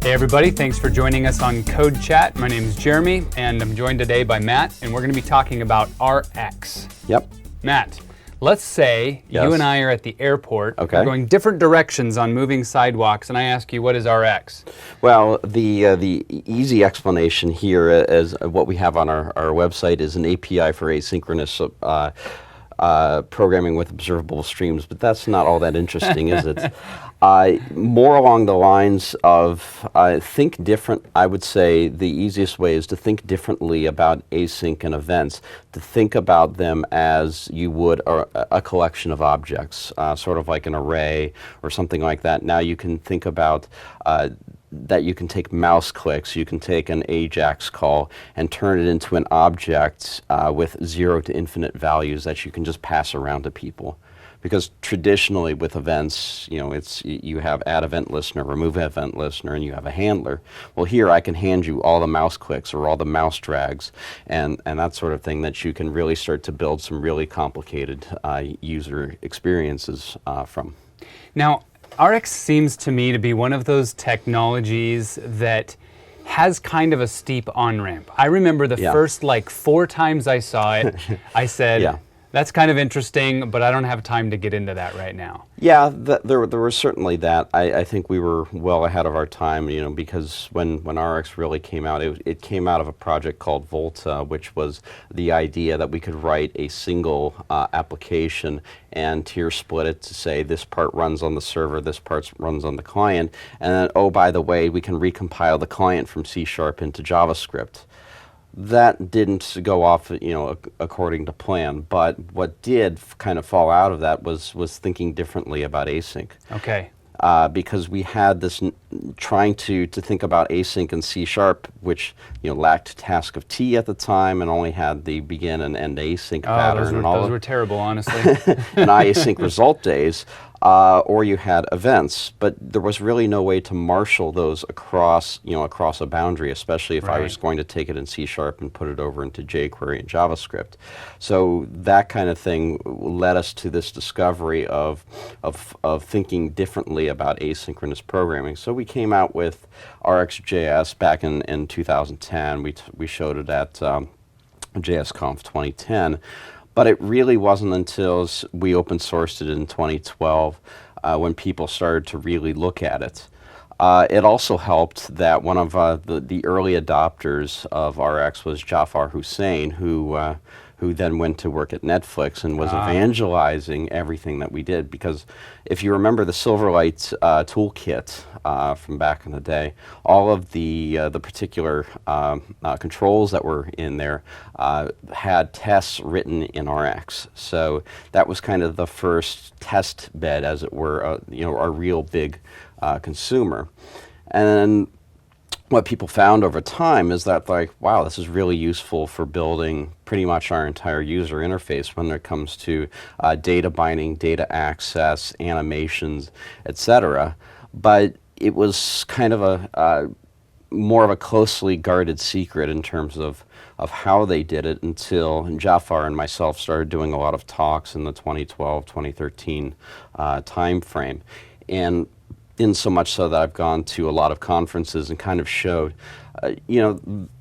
Hey everybody, thanks for joining us on CodeChat. My name is Jeremy, and I'm joined today by Matt, and we're going to be talking about RX. Yep. Matt, let's say you and I are at the airport. Okay. We're going different directions on moving sidewalks, and I ask you, what is RX? Well, the easy explanation here is what we have on our website is an API for asynchronous programming with observable streams, but that's not all that interesting, is it? More along the lines of think different. I would say the easiest way is to think differently about async and events, to think about them as you would a collection of objects, sort of like an array or something like that. Now you can think about that you can take mouse clicks, you can take an AJAX call and turn it into an object with 0 to infinite values that you can just pass around to people. Because traditionally with events, you have add event listener, remove event listener, and you have a handler. Well, here I can hand you all the mouse clicks or all the mouse drags and that sort of thing that you can really start to build some really complicated user experiences from. Now, RX seems to me to be one of those technologies that has kind of a steep on-ramp. I remember the first 4 times I saw it, I said, that's kind of interesting, but I don't have time to get into that right now. Yeah, there was certainly that. I think we were well ahead of our time, because when RX really came out, it came out of a project called Volta, which was the idea that we could write a single application and tier split it to say this part runs on the server, this part runs on the client, and then, oh, by the way, we can recompile the client from C# into JavaScript. That didn't go off, according to plan. But what did kind of fall out of that was thinking differently about async. Okay. Because we had this trying to think about async in C#, which lacked task of T at the time and only had the begin and end async pattern. Those were terrible, honestly. And async result days. Or you had events, but there was really no way to marshal those across a boundary, especially if I was going to take it in C# and put it over into jQuery and JavaScript. So that kind of thing led us to this discovery of thinking differently about asynchronous programming. So we came out with RxJS back in 2010. We showed it at JSConf 2010. But it really wasn't until we open sourced it in 2012 when people started to really look at it. It also helped that one of the early adopters of RX was Jafar Hussain, who then went to work at Netflix and was evangelizing everything that we did. Because if you remember the Silverlight toolkit from back in the day, all of the particular controls that were in there had tests written in RX. So that was kind of the first test bed, as it were, a real big consumer. And what people found over time is that, wow, this is really useful for building pretty much our entire user interface when it comes to data binding, data access, animations, etc. But it was kind of a more of a closely guarded secret in terms of how they did it until Jafar and myself started doing a lot of talks in the 2012, 2013 time frame. And in so much so that I've gone to a lot of conferences and kind of showed,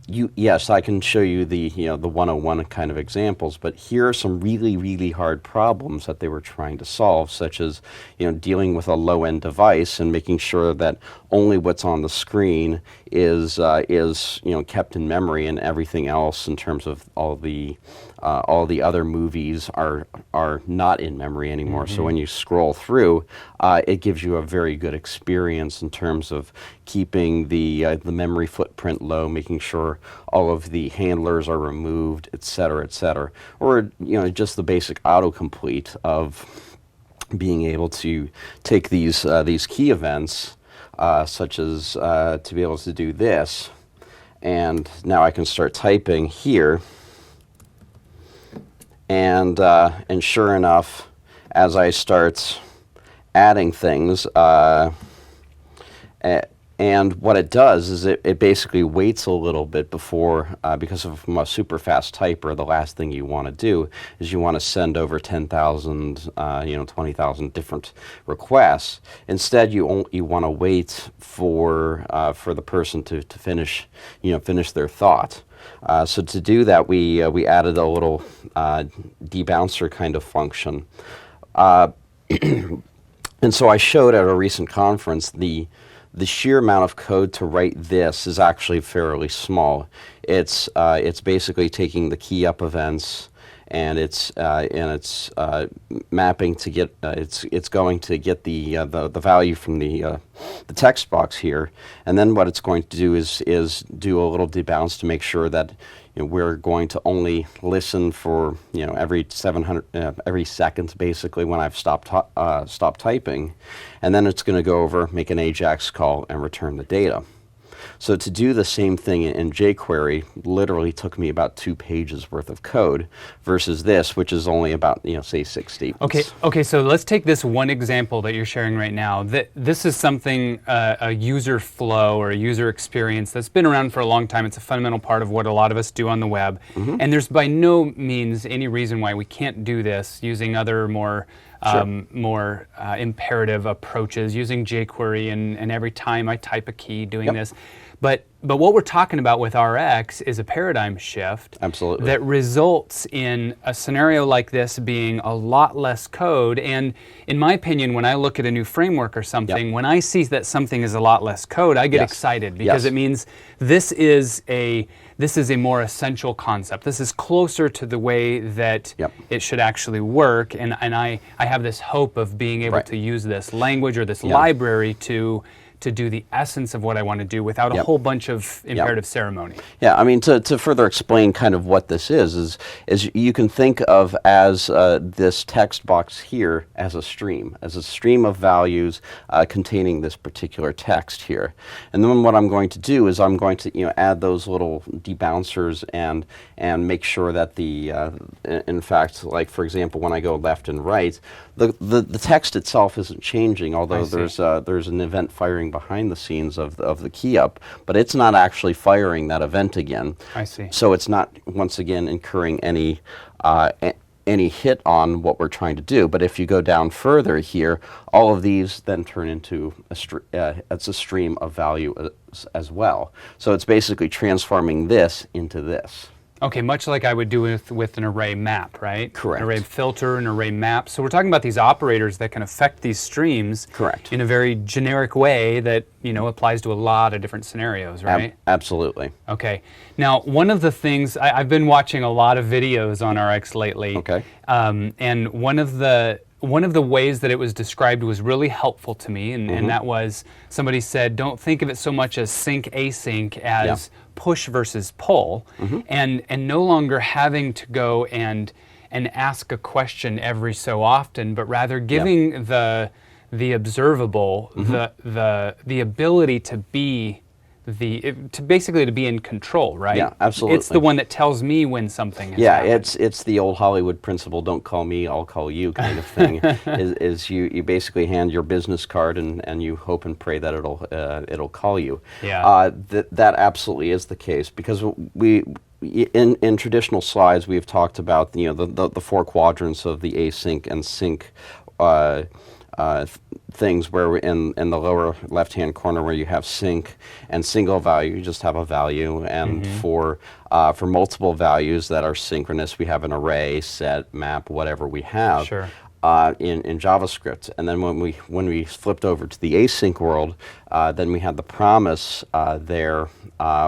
yes, I can show you the 101 kind of examples, but here are some really, really hard problems that they were trying to solve, such as, dealing with a low-end device and making sure that only what's on the screen is kept in memory, and everything else in terms of all the other movies are not in memory anymore. So when you scroll through, it gives you a very good experience in terms of keeping the memory footprint low, making sure all of the handlers are removed, et cetera, or just the basic autocomplete of being able to take these key events, such as to be able to do this, and now I can start typing here. And sure enough, as I start adding things, And what it does is it basically waits a little bit before, because of a super fast typer, the last thing you want to do is you want to send over 10,000, 20,000 different requests. Instead, you want to wait for the person to finish their thought. So to do that, we added a little debouncer kind of function. And so I showed at a recent conference the sheer amount of code to write this is actually fairly small. It's basically taking the key up events, and it's mapping to get it's going to get the value from the text box here, and then what it's going to do is do a little debounce to make sure that we're going to only listen for every 700 every second basically when I've stopped typing, and then it's going to go over, make an AJAX call, and return the data. So to do the same thing in jQuery literally took me about 2 pages worth of code versus this, which is only about, say 6 statements. Okay, so let's take this one example that you're sharing right now. This is something, a user flow or a user experience that's been around for a long time. It's a fundamental part of what a lot of us do on the web. Mm-hmm. And there's by no means any reason why we can't do this using other more imperative approaches, using jQuery, and every time I type a key doing this. But what we're talking about with RX is a paradigm shift. Absolutely. That results in a scenario like this being a lot less code. And in my opinion, when I look at a new framework or something, when I see that something is a lot less code, I get excited because it means this is a more essential concept. This is closer to the way that it should actually work. And I have this hope of being able to use this language or this library to do the essence of what I want to do without a whole bunch of imperative ceremony. Yeah, I mean, to further explain kind of what this is you can think of as this text box here as a stream of values containing this particular text here. And then what I'm going to do is I'm going to add those little debouncers and make sure that in fact, like for example, when I go left and right, the text itself isn't changing, although there's an event firing behind the scenes of the key up, but it's not actually firing that event again. I see. So it's not once again incurring any hit on what we're trying to do. But if you go down further here, all of these then turn into it's a stream of value as well. So it's basically transforming this into this. Okay, much like I would do with an array map, right? Correct. An array filter, an array map. So we're talking about these operators that can affect these streams. Correct. In a very generic way that applies to a lot of different scenarios, right? Absolutely. Okay. Now, one of the things I've been watching a lot of videos on RX lately. Okay. And one of the ways that it was described was really helpful to me, and that was somebody said, don't think of it so much as sync async as push versus pull, and no longer having to go and ask a question every so often, but rather giving the observable the ability to be basically to be in control, right? Yeah, absolutely. It's the one that tells me when something has happened. It's the old Hollywood principle, don't call me, I'll call you kind of thing. is you basically hand your business card and you hope and pray that it'll call you. Yeah. That absolutely is the case, because in traditional slides we've talked about the 4 quadrants of the async and sync things, where in the lower left-hand corner where you have sync and single value, you just have a value, and for multiple values that are synchronous, we have an array, set, map, whatever we have. Sure. In JavaScript. And then when we flipped over to the async world, then we had the promise there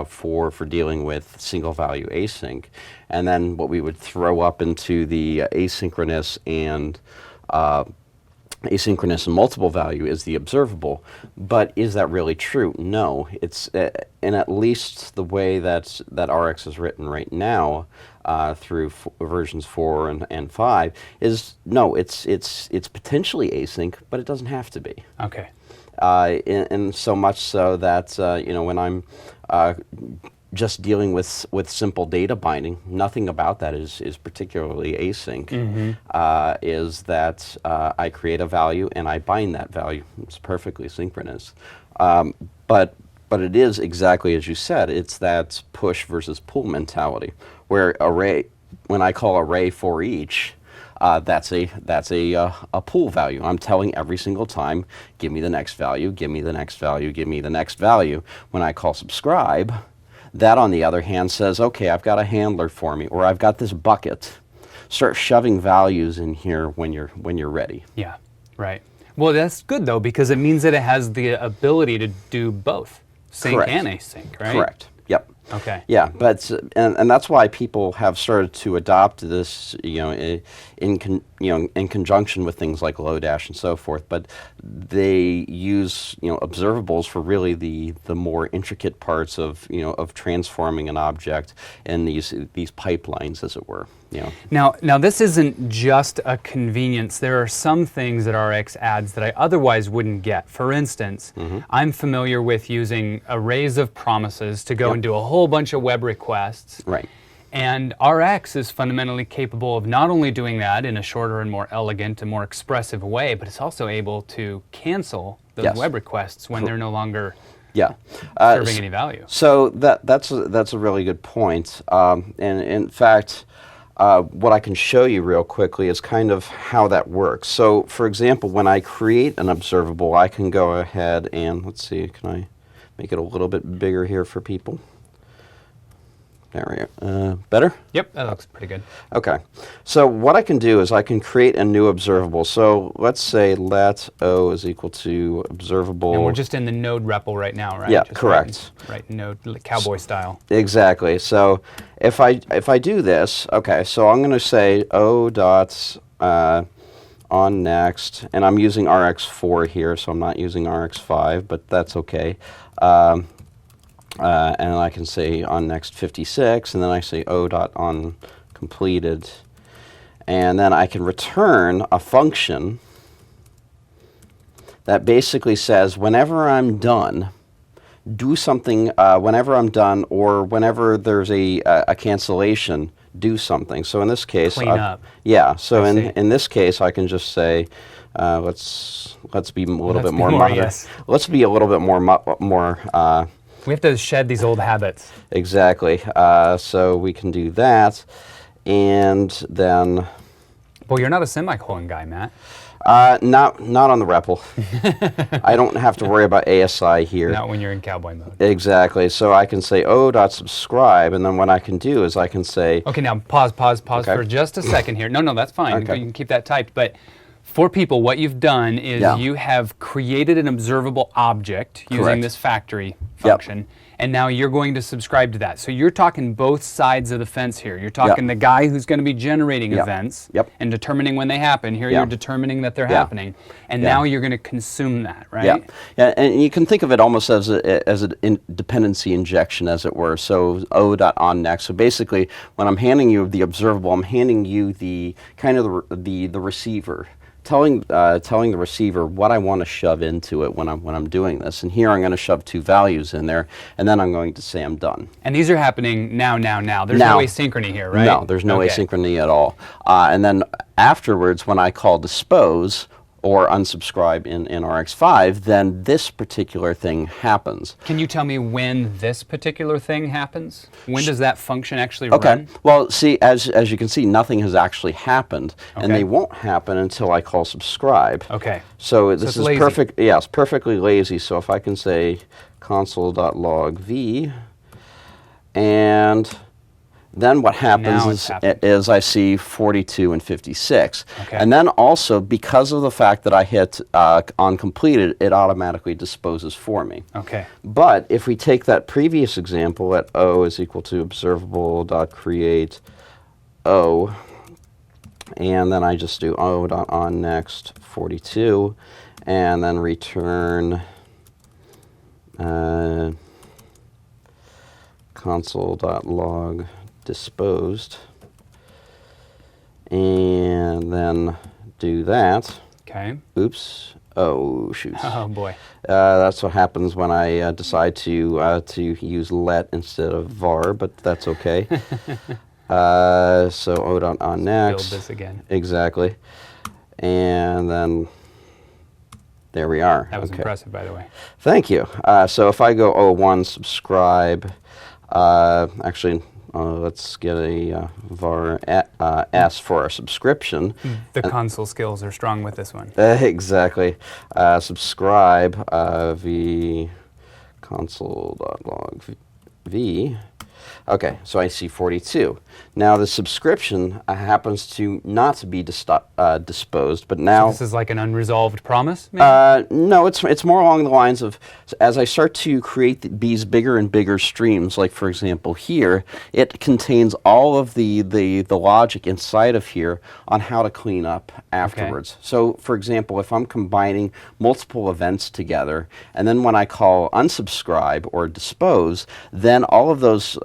for dealing with single value async. And then what we would throw up into the asynchronous and multiple value is the observable. But is that really true? No. It's in at least the way that RX is written right now, through versions 4 and 5, is no. It's potentially async, but it doesn't have to be. Okay. And so much so that when I'm just dealing with simple data binding, nothing about that is particularly async. Is that I create a value and I bind that value. It's perfectly synchronous. But it is exactly as you said. It's that push versus pull mentality, where when I call array for each, that's a pull value. I'm telling every single time, give me the next value, give me the next value, give me the next value. When I call subscribe, that on the other hand says, okay, I've got a handler for me, or I've got this bucket. Start shoving values in here when you're ready. Yeah, right. Well, that's good though, because it means that it has the ability to do both sync Correct. and async, right? Correct. Yep. Okay. Yeah, but and that's why people have started to adopt this, in conjunction with things like Lodash and so forth. But they use observables for really the more intricate parts of of transforming an object in these pipelines, as it were. Now this isn't just a convenience. There are some things that RX adds that I otherwise wouldn't get. For instance, I'm familiar with using arrays of promises to go and do a whole bunch of web requests. Right. And RX is fundamentally capable of not only doing that in a shorter and more elegant and more expressive way, but it's also able to cancel those web requests when they're no longer serving any value. So that's a really good point. And in fact, what I can show you real quickly is kind of how that works. So, for example, when I create an observable, I can go ahead and, let's see, can I make it a little bit bigger here for people? There we go. Better? Yep, that looks pretty good. Okay. So what I can do is I can create a new observable. So let's say let O is equal to observable. And we're just in the node REPL right now, right? Yeah, just correct. Right, node cowboy style. Exactly. So if I do this, okay, so I'm going to say O dot on next, and I'm using RX4 here, so I'm not using RX5, but that's okay. And I can say on next 56, and then I say O dot on completed, and then I can return a function that basically says whenever I'm done, do something. Whenever I'm done, or whenever there's a cancellation, do something. So in this case, clean up. Yeah. So in this case, I can just say, let's be a little bit more modern. Yes. Let's be a little bit more. We have to shed these old habits. Exactly. So we can do that, and then. Well, you're not a semicolon guy, Matt. Not on the REPL. I don't have to worry about ASI here. Not when you're in cowboy mode. Exactly. So I can say O.subscribe, and then what I can do is I can say. Okay, now pause for just a second here. No, that's fine. Okay. You can keep that typed. But for people, what you've done is you have created an observable object using this factory function, and now you're going to subscribe to that. So you're talking both sides of the fence here. You're talking the guy who's going to be generating events and determining when they happen. Here you're determining that they're happening, and now you're going to consume that, right? Yeah, and you can think of it almost as a dependency injection, as it were. So O.onNext. So basically, when I'm handing you the observable, I'm handing you the kind of the receiver. Telling the receiver what I want to shove into it when I'm doing this, and here I'm going to shove two values in there, and then I'm going to say I'm done. And these are happening now. There's no asynchrony here, right? No, there's no asynchrony at all. And then afterwards, when I call dispose or unsubscribe in RX5, then this particular thing happens. Can you tell me when this particular thing happens? When does that function actually run? Okay. Well, see, as you can see, nothing has actually happened, and they won't happen until I call subscribe. Okay. So this is lazy. perfect. Yeah, it's perfectly lazy. So if I can say console.log v, and then what happens is I see 42 and 56. Okay. And then also, because of the fact that I hit on completed, it automatically disposes for me. Okay. But if we take that previous example at O is equal to observable.create O, and then I just do O.onNext 42, and then return console.log disposed, and then do that. Okay. Oops. Oh, shoot. Oh, boy. That's what happens when I decide to use let instead of var, but that's okay. So O.onNext. Build this again. Exactly. And then There we are. That was okay. impressive, by the way. Thank you. So if I go 01 subscribe, actually, let's get a var s for our subscription. The console skills are strong with this one. Exactly. Subscribe v console.log v. Okay, so I see 42. Now the subscription happens to not be disposed, but now... So this is like an unresolved promise, maybe? No, it's more along the lines of, as I start to create these bigger and bigger streams, like for example here, it contains all of the logic inside of here on how to clean up afterwards. Okay. So for example, if I'm combining multiple events together, and then when I call unsubscribe or dispose, then all of those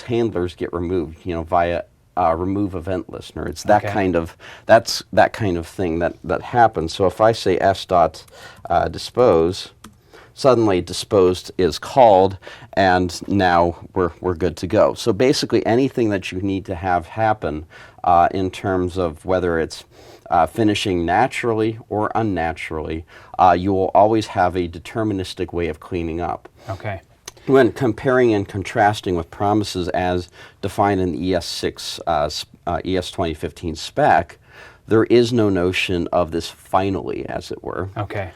handlers get removed, via remove event listener. It's that kind of thing that happens. So if I say s dot dispose, suddenly disposed is called, and now we're good to go. So basically, anything that you need to have happen in terms of whether it's finishing naturally or unnaturally, you will always have a deterministic way of cleaning up. Okay. When comparing and contrasting with promises as defined in the ES6, ES 2015 spec, there is no notion of this finally, as it were. Okay.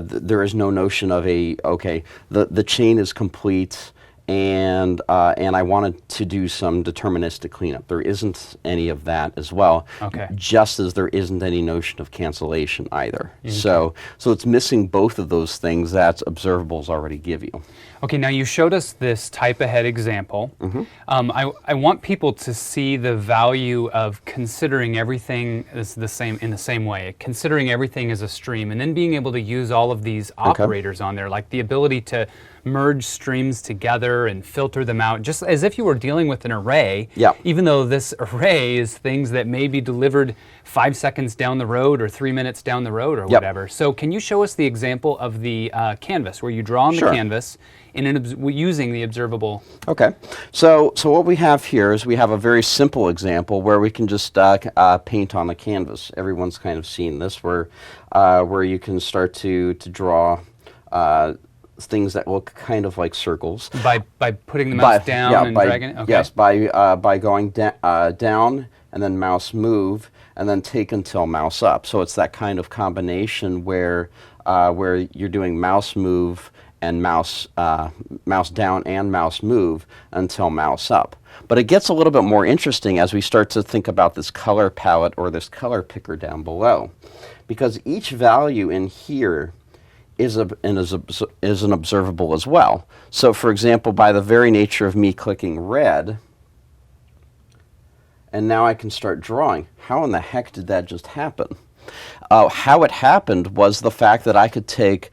There is no notion of the chain is complete, and I wanted to do some deterministic cleanup. There isn't any of that as well. Okay. Just as there isn't any notion of cancellation either. Okay. So it's missing both of those things that observables already give you. Okay, now you showed us this type ahead example. Mm-hmm. I want people to see the value of considering everything as in the same way, considering everything as a stream, and then being able to use all of these operators on there, like the ability to merge streams together and filter them out, just as if you were dealing with an array, even though this array is things that may be delivered 5 seconds down the road or 3 minutes down the road or whatever. So can you show us the example of the canvas, where you draw on the canvas using the observable? Okay. So what we have here is we have a very simple example where we can just paint on the canvas. Everyone's kind of seen this, where you can start to draw things that look kind of like circles. By putting the mouse down and dragging it? Okay. Yes, by going down and then mouse move and then take until mouse up. So it's that kind of combination where you're doing mouse move and mouse down and mouse move until mouse up. But it gets a little bit more interesting as we start to think about this color palette or this color picker down below, because each value in here is an observable as well. So for example, by the very nature of me clicking red, and now I can start drawing. How in the heck did that just happen? How it happened was the fact that I could take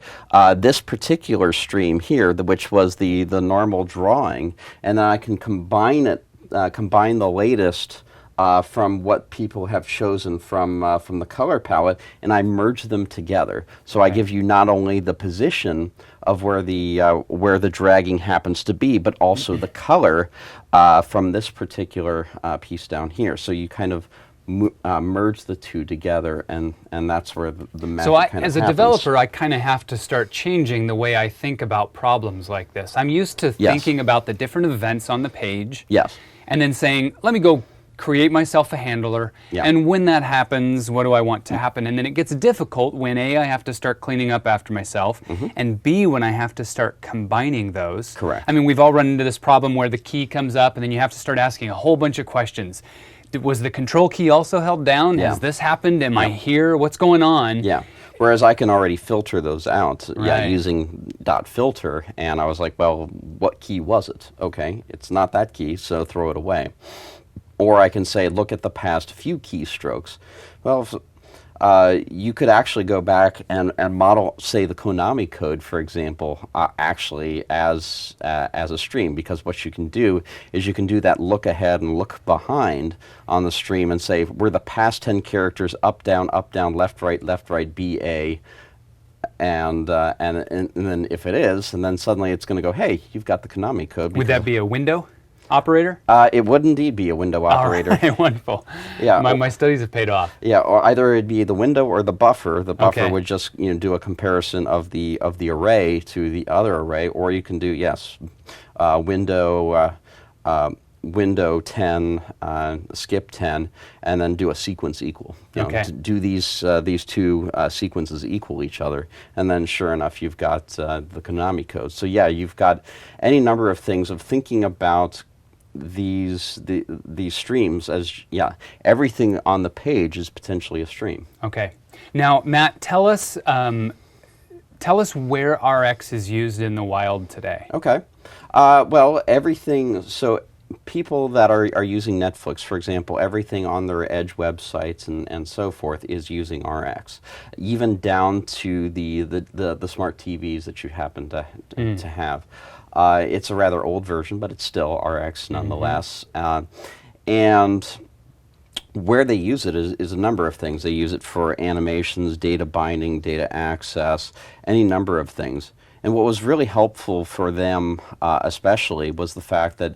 this particular stream here, which was the normal drawing, and then I can combine the latest from what people have chosen from the color palette, and I merge them together. So I give you not only the position of where the dragging happens to be, but also the color from this particular piece down here. So you kind of merge the two together, and that's where the magic kind of happens. So as a developer, I kind of have to start changing the way I think about problems like this. I'm used to thinking about the different events on the page, and then saying, let me go create myself a handler, and when that happens, what do I want to happen? And then it gets difficult when A, I have to start cleaning up after myself, and B, when I have to start combining those. Correct. I mean, we've all run into this problem where the key comes up, and then you have to start asking a whole bunch of questions. Was the control key also held down? Has this happened? Am I here? What's going on? Yeah. Whereas I can already filter those out using .filter, and I was like, well, what key was it? Okay, it's not that key, so throw it away. Or I can say, look at the past few keystrokes. Well, you could actually go back and model, say, the Konami code, for example, actually as a stream, because what you can do is you can do that look ahead and look behind on the stream and say, were the past 10 characters up, down, left, right, BA, and then if it is, and then suddenly it's going to go, hey, you've got the Konami code. Would that be a window? operator? It would indeed be a window operator. All right, wonderful. Yeah. My studies have paid off. Yeah, or either it'd be the window or the buffer. The buffer Okay. would just do a comparison of the array to the other array, or you can do window 10, skip 10, and then do a sequence equal. Okay. To do these two sequences equal each other, and then sure enough, you've got the Konami code. So yeah, you've got any number of things of thinking about these streams as everything on the page is potentially a stream. Okay. Now, Matt, tell us where RX is used in the wild today. Okay. Well, everything. So people that are using Netflix, for example, everything on their Edge websites and so forth is using RX, even down to the smart TVs that you happen to have. It's a rather old version, but it's still RX nonetheless. And where they use it is a number of things. They use it for animations, data binding, data access, any number of things. And what was really helpful for them, especially, was the fact that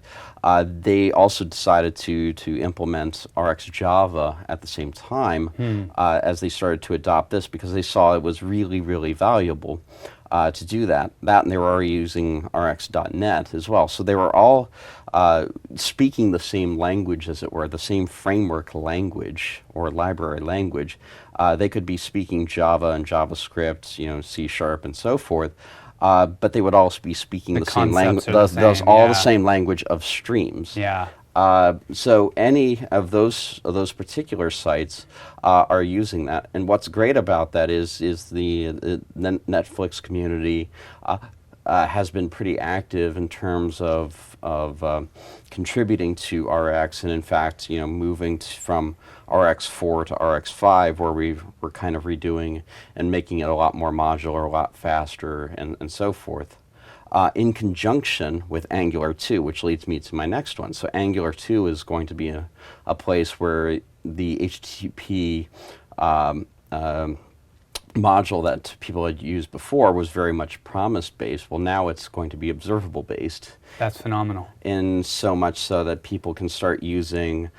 they also decided to implement RX Java at the same time as they started to adopt this, because they saw it was really, really valuable to do that. And they were already using RX.net as well. So they were all speaking the same language, as it were, the same framework language or library language. They could be speaking Java and JavaScript, C# and so forth. But they would all be speaking the same language. Those all the same language of streams. Yeah. So any of those particular sites are using that. And what's great about that is the Netflix community has been pretty active in terms of contributing to RX, and in fact, moving from RX4 to RX5, where we're kind of redoing and making it a lot more modular, a lot faster, and so forth. In conjunction with Angular 2, which leads me to my next one. So Angular 2 is going to be a place where the HTTP module that people had used before was very much promise-based. Well, now it's going to be observable-based. That's phenomenal. In so much so that people can start using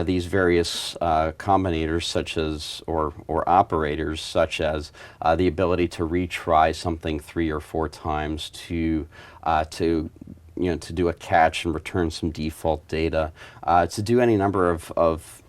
these various combinators, such as, or operators, such as the ability to retry something 3 or 4 times to do a catch and return some default data, to do any number of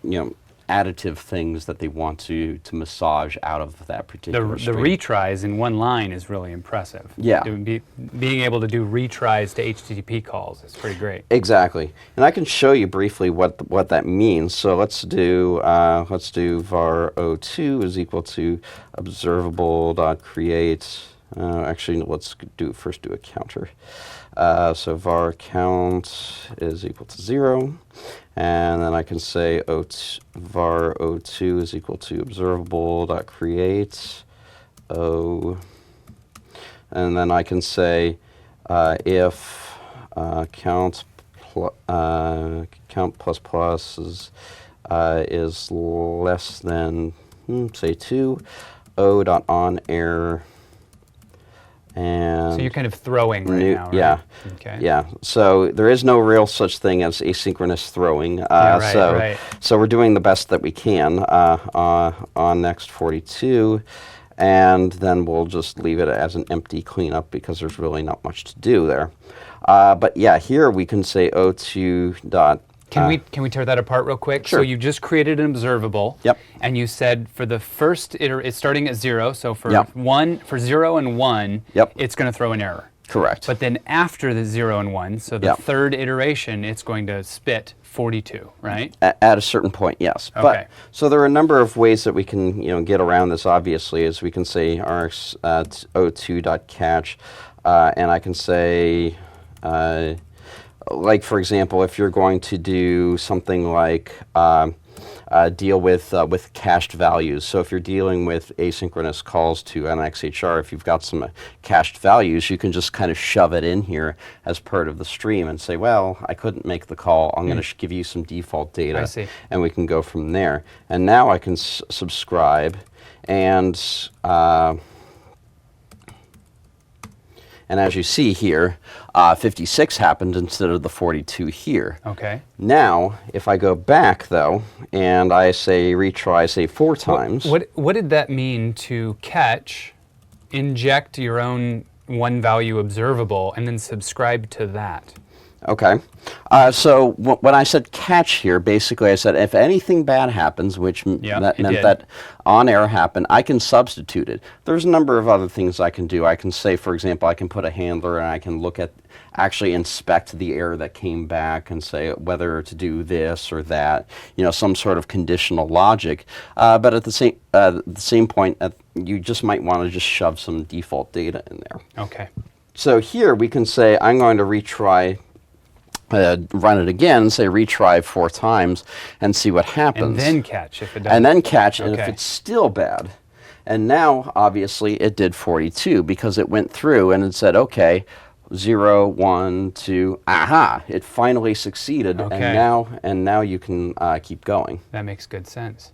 additive things that they want to massage out of that particular stream. The retries in one line is really impressive. Yeah. Being able to do retries to HTTP calls is pretty great. Exactly. And I can show you briefly what that means. So let's do var o2 is equal to observable.create. Actually, let's first do a counter. So var count is equal to 0. And then I can say var o2 is equal to observable.create o. And then I can say if count plus plus is less than say 2, o.on error. And so you're kind of throwing right now, right? Yeah. Okay. Yeah. So there is no real such thing as asynchronous throwing. Right. So we're doing the best that we can on next 42, and then we'll just leave it as an empty cleanup because there's really not much to do there. But yeah, here we can say o2 dot. Can we tear that apart real quick? Sure. So you just created an observable. Yep. And you said for the first it's starting at 0. So for Yep. 0 and 1, Yep. it's going to throw an error. Correct. But then after the 0 and 1, so the Yep. third iteration, it's going to spit 42, right? At a certain point, yes. Okay. But so there are a number of ways that we can get around this. Obviously, is we can say rx o2.catch, and I can say. Like, for example, if you're going to do something like deal with cached values. So if you're dealing with asynchronous calls to an XHR, if you've got some cached values, you can just kind of shove it in here as part of the stream and say, well, I couldn't make the call. I'm going to give you some default data. I see. And we can go from there. And now I can subscribe, and And as you see here, 56 happened instead of the 42 here. Okay. Now, if I go back, though, and I say retry, say 4 times. What did that mean to catch, inject your own one value observable, and then subscribe to that? Okay. So when I said catch here, basically I said if anything bad happens, which meant that on error happened, I can substitute it. There's a number of other things I can do. I can say, for example, I can put a handler and I can look at, actually inspect the error that came back and say whether to do this or that, some sort of conditional logic. But at the same point, you just might want to just shove some default data in there. Okay. So here we can say I'm going to retry. Run it again, say retry 4 times, and see what happens. And then catch if it doesn't. And then catch, okay. And if it's still bad. And now, obviously, it did 42 because it went through and it said, okay, 0, 1, 2, aha! It finally succeeded, okay. and now you can keep going. That makes good sense.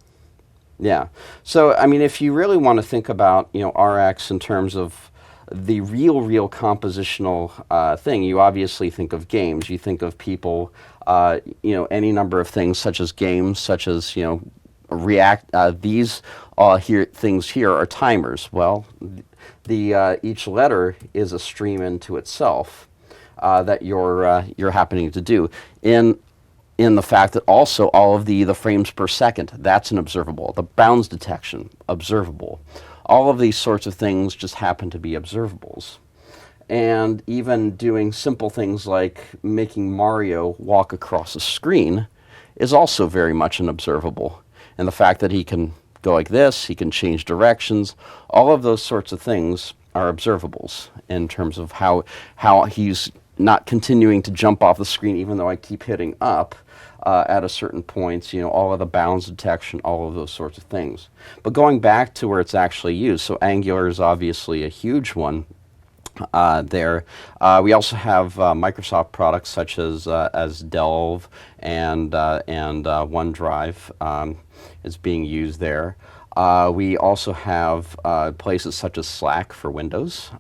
Yeah. So, I mean, if you really want to think about, RX in terms of the real compositional thing, you obviously think of games. You think of people, any number of things such as games, such as, these things here are timers. Well, each letter is a stream into itself that you're happening to do. In the fact that also all of the frames per second, that's an observable. The bounds detection, observable. All of these sorts of things just happen to be observables. And even doing simple things like making Mario walk across a screen is also very much an observable. And the fact that he can go like this, he can change directions, all of those sorts of things are observables in terms of how he's not continuing to jump off the screen even though I keep hitting up. At a certain point, all of the bounds detection, all of those sorts of things. But going back to where it's actually used, so Angular is obviously a huge one there. We also have Microsoft products such as Delve and OneDrive is being used there. We also have places such as Slack for Windows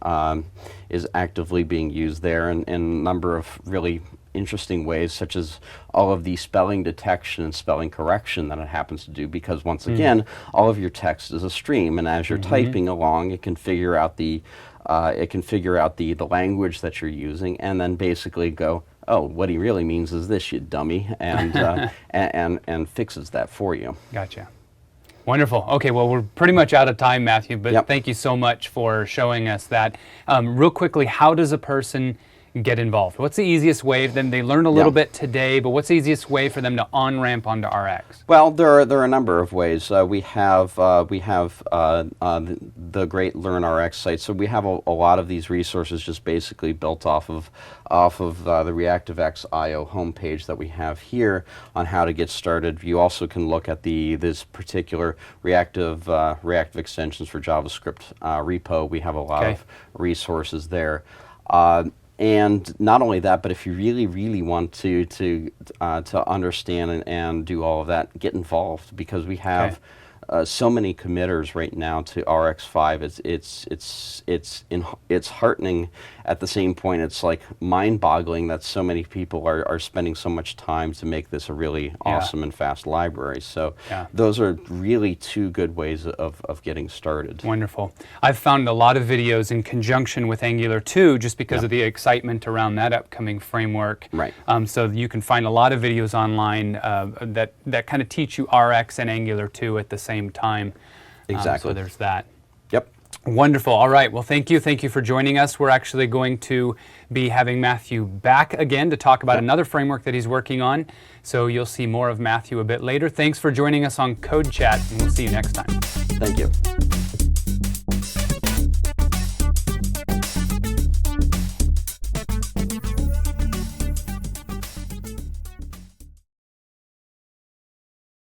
is actively being used there in a number of really interesting ways, such as all of the spelling detection and spelling correction that it happens to do, because once again, all of your text is a stream, and as you're typing along, it can figure out the language that you're using, and then basically go, oh, what he really means is this, you dummy, and and fixes that for you. Gotcha. Wonderful. Okay, well, we're pretty much out of time, Matthew, but thank you so much for showing us that. Real quickly, how does a person get involved? What's the easiest way? Then they learned a little bit today, but what's the easiest way for them to on-ramp onto RX? Well, there are a number of ways. We have the great Learn RX site. So we have a lot of these resources just basically built off of the ReactiveX IO homepage that we have here on how to get started. You also can look at this particular Reactive Extensions for JavaScript repo. We have a lot of resources there. And not only that, but if you really want to understand and do all of that, get involved, because we have so many committers right now to RX5. It's heartening. At the same point, it's like mind-boggling that so many people are spending so much time to make this a really awesome and fast library. So those are really 2 good ways of getting started. Wonderful. I've found a lot of videos in conjunction with Angular 2 just because of the excitement around that upcoming framework. Right. So you can find a lot of videos online that kind of teach you RX and Angular 2 at the same time. Exactly. So there's that. Yep. Wonderful. All right. Well, thank you. Thank you for joining us. We're actually going to be having Matthew back again to talk about another framework that he's working on. So you'll see more of Matthew a bit later. Thanks for joining us on CodeChat, and we'll see you next time. Thank you.